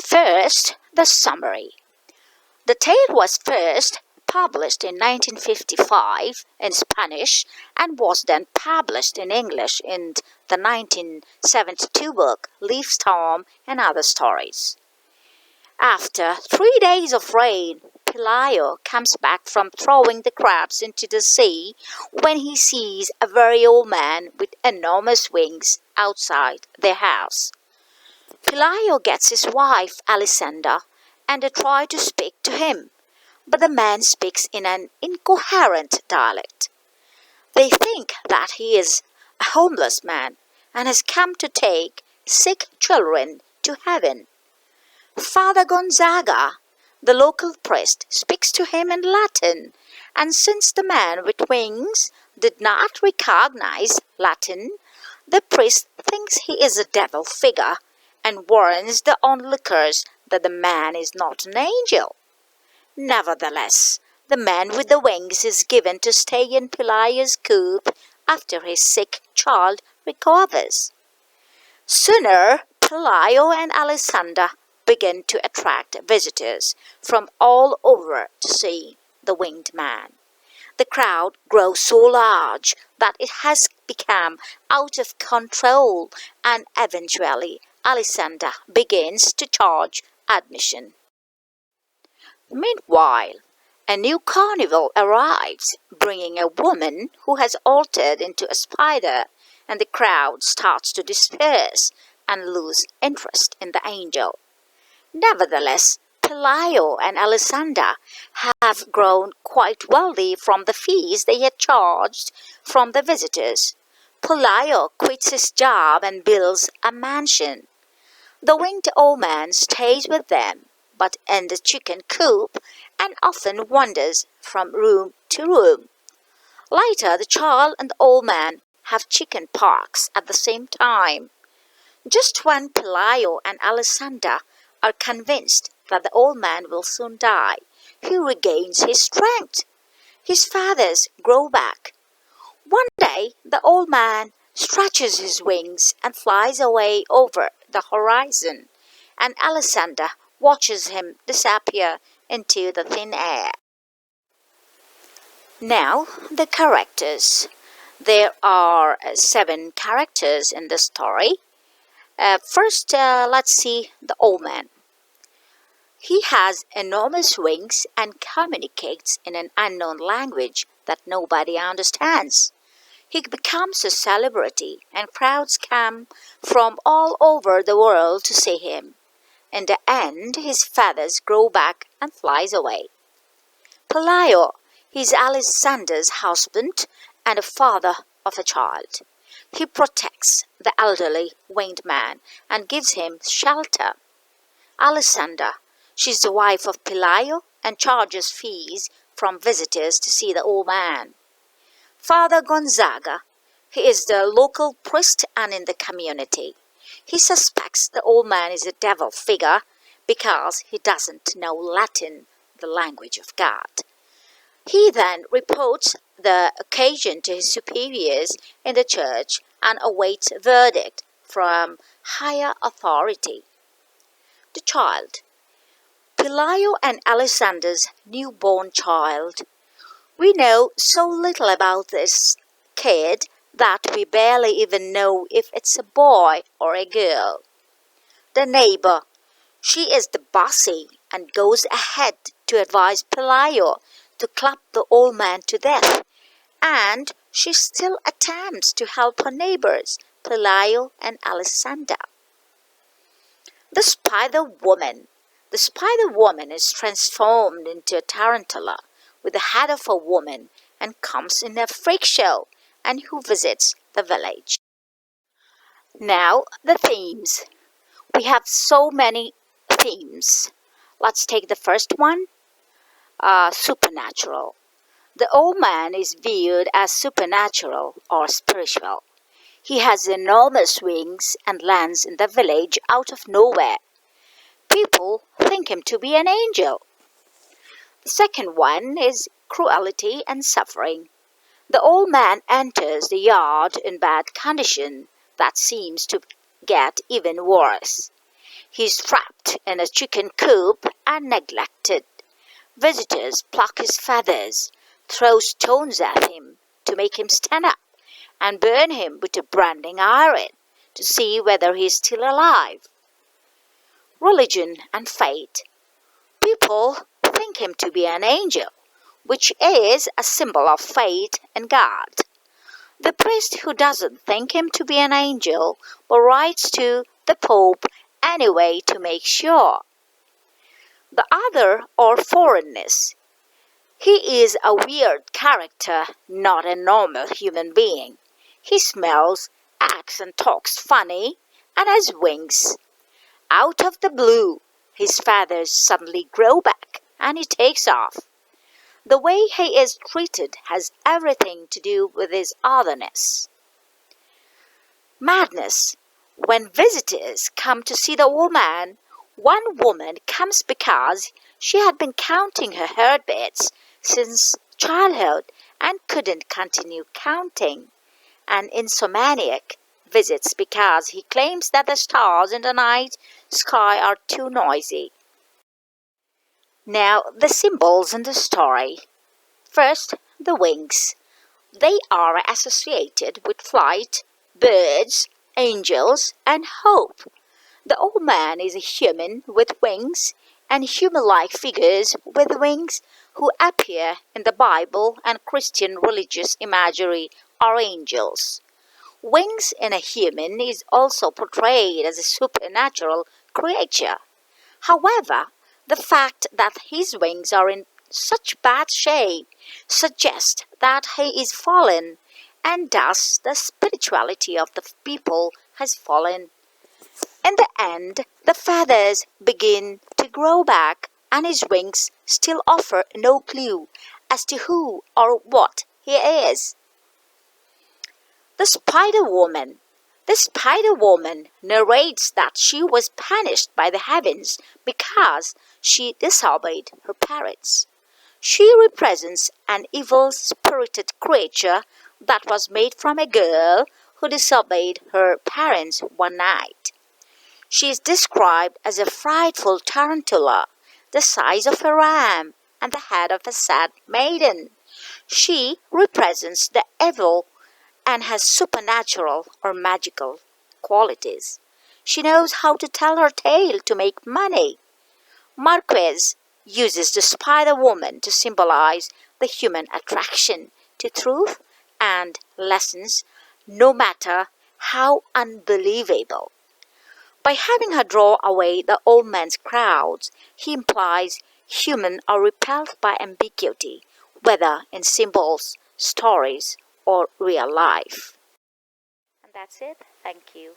First, the summary. The tale was first published in 1955 in Spanish and was then published in English in the 1972 book Leaf Storm and Other Stories. After 3 days of rain, Pelayo comes back from throwing the crabs into the sea when he sees a very old man with enormous wings outside their house. Pelayo gets his wife Alessandra and they try to speak to him, but the man speaks in an incoherent dialect. They think that he is a homeless man and has come to take sick children to heaven. Father Gonzaga, the local priest, speaks to him in Latin, and since the man with wings did not recognize Latin, the priest thinks he is a devil figure and warns the onlookers that the man is not an angel. Nevertheless, the man with the wings is given to stay in Pelayo's coop after his sick child recovers. Sooner, Pelayo and Alessandra begin to attract visitors from all over to see the winged man. The crowd grows so large that it has become out of control, and eventually Alessandra begins to charge admission. Meanwhile, a new carnival arrives, bringing a woman who has altered into a spider, and the crowd starts to disperse and lose interest in the angel. Nevertheless, Pelayo and Alessandra have grown quite wealthy from the fees they had charged from the visitors. Pelayo quits his job and builds a mansion. The winged old man stays with them, but in the chicken coop, and often wanders from room to room. Later, the child and the old man have chicken pox at the same time. Just when Pelayo and Alessandra are convinced that the old man will soon die, he regains his strength. His feathers grow back. One day, the old man stretches his wings and flies away over the horizon, and Alessandra watches him disappear into the thin air. Now, the characters. There are 7 characters in the story. First, let's see the old man. He has enormous wings and communicates in an unknown language that nobody understands. He becomes a celebrity, and crowds come from all over the world to see him. In the end, his feathers grow back and flies away. Pelayo, he is Alessandra's husband and the father of a child. He protects the elderly winged man and gives him shelter. Alessandra, she is the wife of Pelayo and charges fees from visitors to see the old man. Father Gonzaga, he is the local priest and in the community. He suspects the old man is a devil figure because he doesn't know Latin, the language of God. He then reports the occasion to his superiors in the church and awaits a verdict from higher authority. The child. Pelayo and Alessandra's newborn child. We know so little about this kid that we barely even know if it's a boy or a girl. The neighbor. She is the bossy and goes ahead to advise Pelayo to club the old man to death, and she still attempts to help her neighbors, Pelayo and Alessandra. The Spider Woman. The Spider Woman is transformed into a tarantula with the head of a woman and comes in a freak show and who visits the village. Now, the themes. We have so many themes. Let's take the first one. Supernatural. The old man is viewed as supernatural or spiritual. He has enormous wings and lands in the village out of nowhere. People think him to be an angel. The second one is cruelty and suffering. The old man enters the yard in bad condition that seems to get even worse. He's trapped in a chicken coop and neglected. Visitors pluck his feathers, throw stones at him to make him stand up, and burn him with a branding iron to see whether he is still alive. Religion and faith. People think him to be an angel, which is a symbol of faith in God. The priest who doesn't think him to be an angel but writes to the Pope anyway to make sure. The other or foreignness. He is a weird character, not a normal human being. He smells, acts and talks funny, and has wings. Out of the blue, his feathers suddenly grow back and he takes off. The way he is treated has everything to do with his otherness. Madness. When visitors come to see the old man, one woman comes because she had been counting her heartbeats since childhood and couldn't continue counting. An insomniac visits because he claims that the stars in the night sky are too noisy. Now, the symbols in the story. First, the wings. They are associated with flight, birds, angels, and hope. The old man is a human with wings, and human-like figures with wings who appear in the Bible and Christian religious imagery are angels. Wings in a human is also portrayed as a supernatural creature. However, the fact that his wings are in such bad shape suggests that he is fallen, and thus the spirituality of the people has fallen. In the end, the feathers begin to grow back, and his wings still offer no clue as to who or what he is. The Spider Woman. The Spider Woman narrates that she was punished by the heavens because she disobeyed her parents. She represents an evil-spirited creature that was made from a girl who disobeyed her parents one night. She is described as a frightful tarantula, the size of a ram and the head of a sad maiden. She represents the evil and has supernatural or magical qualities. She knows how to tell her tale to make money. Marquez uses the Spider Woman to symbolize the human attraction to truth and lessons, no matter how unbelievable. By having her draw away the old man's crowds, he implies humans are repelled by ambiguity, whether in symbols, stories, or real life. And that's it. Thank you.